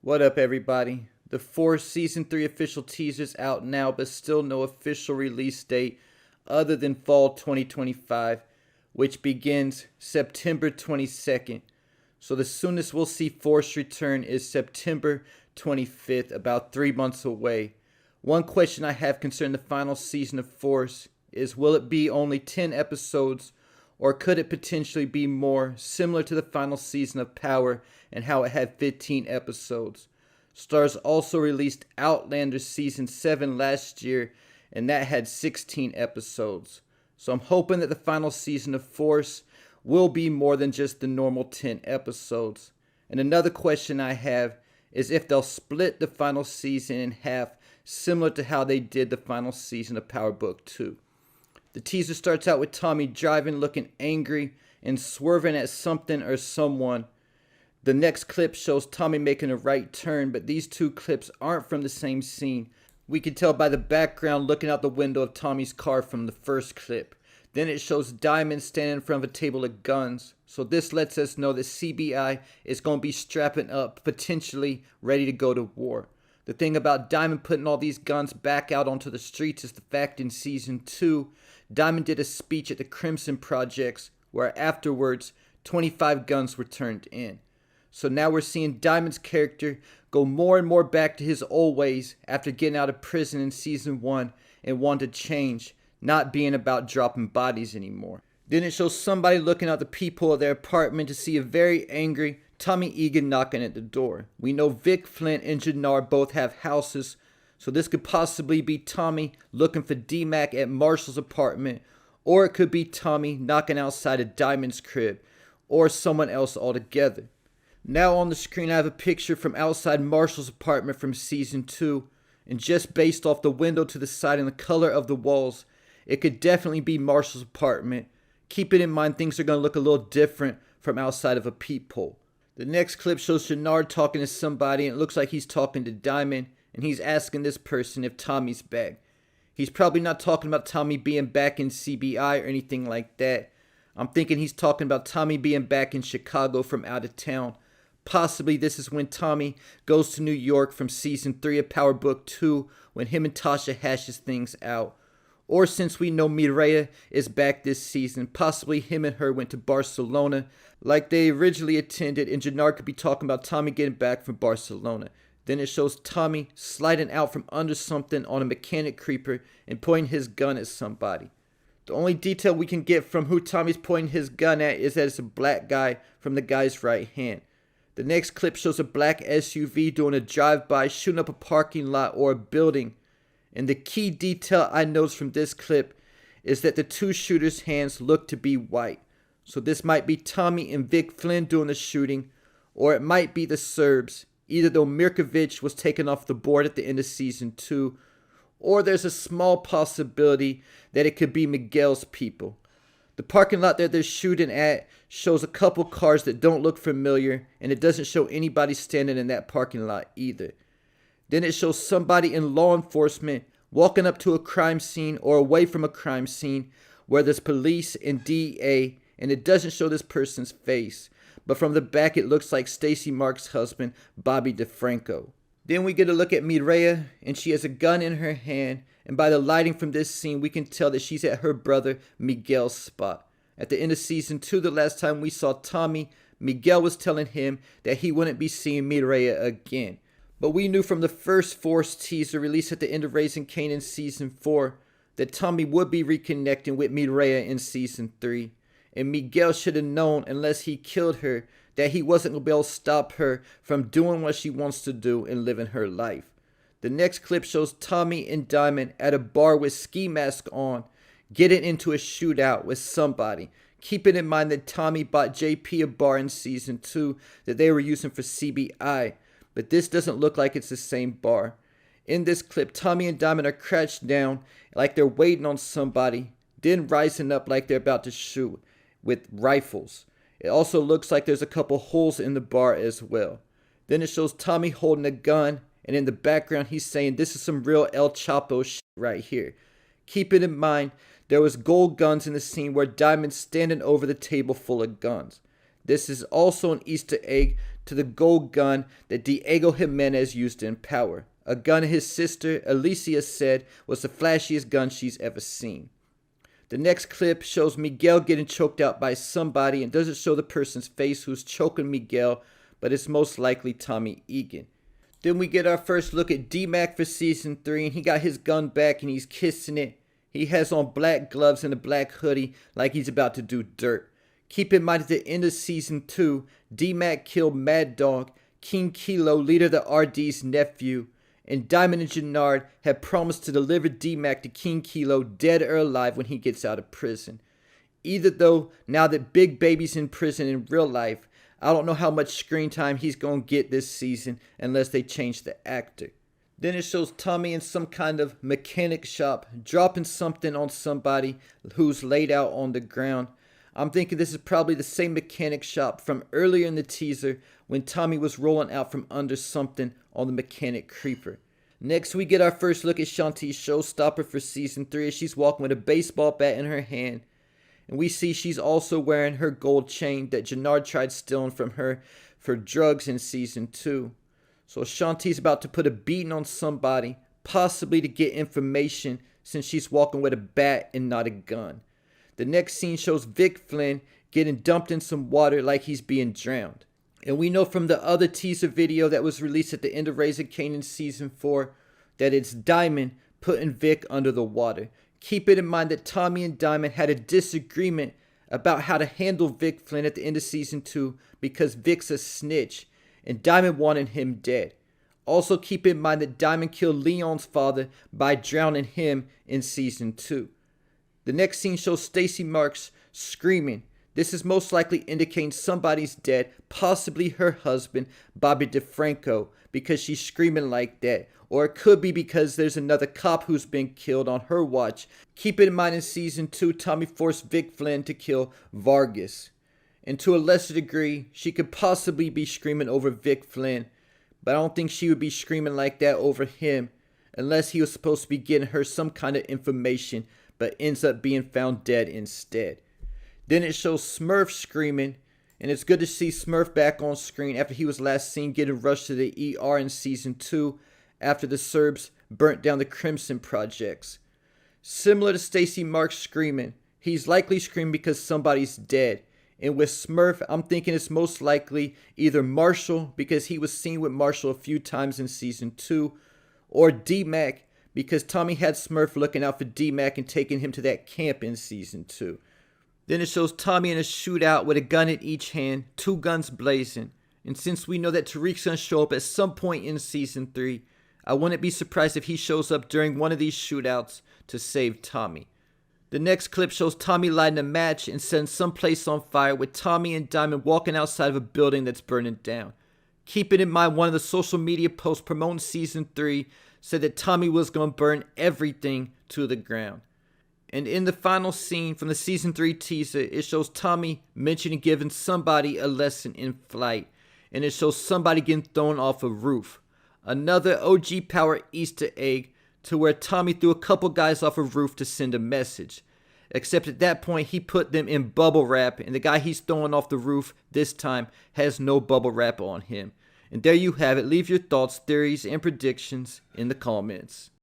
What up, everybody? The Force Season 3 official teaser's out now, but still no official release date other than fall 2025, which begins September 22nd. So the soonest we'll see Force return is September 25th, about 3 months away. One question I have concerning the final season of Force is, will it be only 10 episodes, or could it potentially be more, similar to the final season of Power and how it had 15 episodes? Starz also released Outlander Season 7 last year, and that had 16 episodes. So I'm hoping that the final season of Force will be more than just the normal 10 episodes. And another question I have is if they'll split the final season in half, similar to how they did the final season of Power Book 2. The teaser starts out with Tommy driving, looking angry, and swerving at something or someone. The next clip shows Tommy making a right turn, but these two clips aren't from the same scene. We can tell by the background looking out the window of Tommy's car from the first clip. Then it shows Diamond standing in front of a table of guns. So this lets us know that CBI is going to be strapping up, potentially ready to go to war. The thing about Diamond putting all these guns back out onto the streets is the fact in Season 2, Diamond did a speech at the Crimson Projects where afterwards 25 guns were turned in. So now we're seeing Diamond's character go more and more back to his old ways after getting out of prison in Season 1 and wanting to change, not being about dropping bodies anymore. Then it shows somebody looking out the peephole of their apartment to see a very angry Tommy Egan knocking at the door. We know Vic Flint and Jannar both have houses, so this could possibly be Tommy looking for DMac at Marshall's apartment, or it could be Tommy knocking outside of Diamond's crib, or someone else altogether. Now on the screen I have a picture from outside Marshall's apartment from Season 2, and just based off the window to the side and the color of the walls, it could definitely be Marshall's apartment. Keeping in mind things are going to look a little different from outside of a peephole. The next clip shows Jannar talking to somebody, and it looks like he's talking to Diamond, and he's asking this person if Tommy's back. He's probably not talking about Tommy being back in CBI or anything like that. I'm thinking he's talking about Tommy being back in Chicago from out of town. Possibly this is when Tommy goes to New York from Season 3 of Power Book 2 when him and Tasha hashes things out. Or since we know Miraa is back this season, possibly him and her went to Barcelona like they originally intended, and Jannar could be talking about Tommy getting back from Barcelona. Then it shows Tommy sliding out from under something on a mechanic creeper and pointing his gun at somebody. The only detail we can get from who Tommy's pointing his gun at is that it's a black guy from the guy's right hand. The next clip shows a black SUV doing a drive-by, shooting up a parking lot or a building. And the key detail I noticed from this clip is that the two shooters' hands look to be white. So this might be Tommy and Vic Flynn doing the shooting, or it might be the Serbs, either though Mirkovic was taken off the board at the end of Season 2, or there's a small possibility that it could be Miguel's people. The parking lot that they're shooting at shows a couple cars that don't look familiar, and it doesn't show anybody standing in that parking lot either. Then it shows somebody in law enforcement walking up to a crime scene or away from a crime scene where there's police and DEA, and it doesn't show this person's face. But from the back it looks like Stacy Mark's husband, Bobby DeFranco. Then we get a look at Miraa, and she has a gun in her hand, and by the lighting from this scene we can tell that she's at her brother Miguel's spot. At the end of Season 2, the last time we saw Tommy, Miguel was telling him that he wouldn't be seeing Miraa again. But we knew from the first Force teaser released at the end of Raising Kanan Season 4 that Tommy would be reconnecting with Miraa in Season 3. And Miguel should have known, unless he killed her, that he wasn't going to be able to stop her from doing what she wants to do and living her life. The next clip shows Tommy and Diamond at a bar with ski mask on, getting into a shootout with somebody. Keeping in mind that Tommy bought JP a bar in Season 2 that they were using for CBI. But this doesn't look like it's the same bar. In this clip, Tommy and Diamond are crouched down like they're waiting on somebody, then rising up like they're about to shoot with rifles. It also looks like there's a couple holes in the bar as well. Then it shows Tommy holding a gun, and in the background he's saying this is some real El Chapo shit right here. Keeping in mind there was gold guns in the scene where Diamond's standing over the table full of guns. This is also an Easter egg to the gold gun that Diego Jimenez used in Power. A gun his sister, Alicia, said was the flashiest gun she's ever seen. The next clip shows Miguel getting choked out by somebody and doesn't show the person's face who's choking Miguel, but it's most likely Tommy Egan. Then we get our first look at DMac for Season 3, and he got his gun back and he's kissing it. He has on black gloves and a black hoodie like he's about to do dirt. Keep in mind at the end of Season 2, DMac killed Mad Dog, King Kilo, leader of the RD's nephew, and Diamond and Jannard had promised to deliver DMac to King Kilo dead or alive when he gets out of prison. Either though, now that Big Baby's in prison in real life, I don't know how much screen time he's going to get this season unless they change the actor. Then it shows Tommy in some kind of mechanic shop dropping something on somebody who's laid out on the ground. I'm thinking this is probably the same mechanic shop from earlier in the teaser when Tommy was rolling out from under something on the mechanic creeper. Next we get our first look at Shanti's showstopper for Season 3 as she's walking with a baseball bat in her hand. And we see she's also wearing her gold chain that Jannard tried stealing from her for drugs in Season 2. So Shanti's about to put a beating on somebody, possibly to get information since she's walking with a bat and not a gun. The next scene shows Vic Flynn getting dumped in some water like he's being drowned. And we know from the other teaser video that was released at the end of Raising Kanan Season 4 that it's Diamond putting Vic under the water. Keep it in mind that Tommy and Diamond had a disagreement about how to handle Vic Flynn at the end of Season 2 because Vic's a snitch and Diamond wanted him dead. Also keep in mind that Diamond killed Leon's father by drowning him in Season 2. The next scene shows Stacy Marks screaming. This is most likely indicating somebody's dead, possibly her husband, Bobby DeFranco, because she's screaming like that. Or it could be because there's another cop who's been killed on her watch. Keep it in mind in Season 2, Tommy forced Vic Flynn to kill Vargas. And to a lesser degree, she could possibly be screaming over Vic Flynn, but I don't think she would be screaming like that over him unless he was supposed to be getting her some kind of information but ends up being found dead instead. Then it shows Smurf screaming, and it's good to see Smurf back on screen after he was last seen getting rushed to the ER in Season 2 after the Serbs burnt down the Crimson projects. Similar to Stacy Marks screaming, he's likely screaming because somebody's dead. And with Smurf, I'm thinking it's most likely either Marshall, because he was seen with Marshall a few times in Season 2, or DMac, because Tommy had Smurf looking out for DMac and taking him to that camp in Season 2. Then it shows Tommy in a shootout with a gun in each hand, two guns blazing. And since we know that Tariq's going to show up at some point in Season 3, I wouldn't be surprised if he shows up during one of these shootouts to save Tommy. The next clip shows Tommy lighting a match and setting someplace on fire with Tommy and Diamond walking outside of a building that's burning down. Keep it in mind, one of the social media posts promoting Season 3 said that Tommy was going to burn everything to the ground. And in the final scene from the Season 3 teaser, it shows Tommy mentioning giving somebody a lesson in flight. And it shows somebody getting thrown off a roof. Another OG Power Easter egg to where Tommy threw a couple guys off a roof to send a message. Except at that point, he put them in bubble wrap, and the guy he's throwing off the roof this time has no bubble wrap on him. And there you have it. Leave your thoughts, theories, and predictions in the comments.